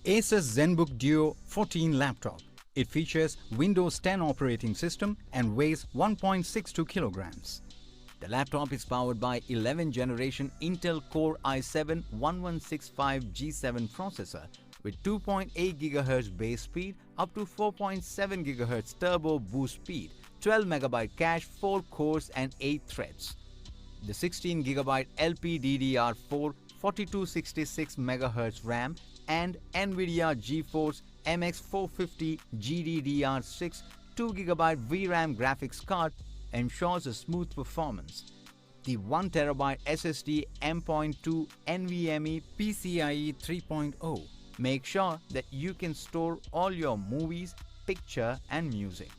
ASUS ZenBook Duo 14 laptop. It features Windows 10 operating system and weighs 1.62 kilograms. The laptop is powered by 11th generation Intel Core i7-1165G7 processor with 2.8 GHz base speed up to 4.7 GHz turbo boost speed, 12 MB cache, 4 cores and 8 threads. The 16 GB LPDDR4 4266 MHz RAM and NVIDIA GeForce MX450 GDDR6 2 GB VRAM graphics card ensures a smooth performance. The 1 TB SSD M.2 NVMe PCIe 3.0 makes sure that you can store all your movies, picture and music.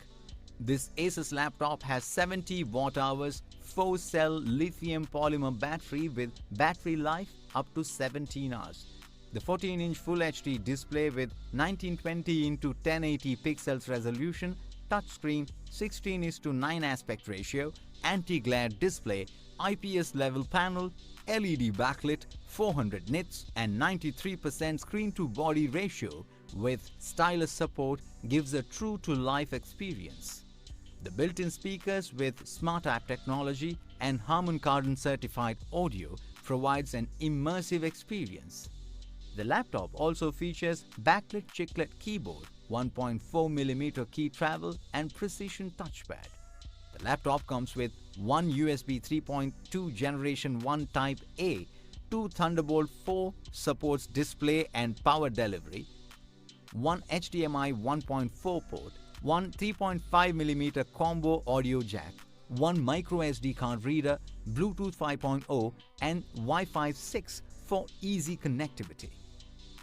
This ASUS laptop has 70 Wh, 4-cell lithium polymer battery with battery life up to 17 hours. The 14-inch Full HD display with 1920 x 1080 pixels resolution, touchscreen, 16:9 aspect ratio, anti-glare display, IPS level panel, LED backlit, 400 nits and 93% screen-to-body ratio with stylus support gives a true-to-life experience. The built-in speakers with Smart App technology and Harman Kardon certified audio provides an immersive experience. The laptop also features backlit chiclet keyboard, 1.4mm key travel and precision touchpad. The laptop comes with one USB 3.2 Generation 1 Type A, two Thunderbolt 4 supports display and power delivery, one HDMI 1.4 port, one 3.5mm combo audio jack, one micro SD card reader, Bluetooth 5.0 and Wi-Fi 6 for easy connectivity.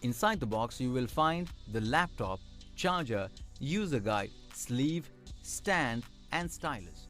Inside the box you will find the laptop, charger, user guide, sleeve, stand and stylus.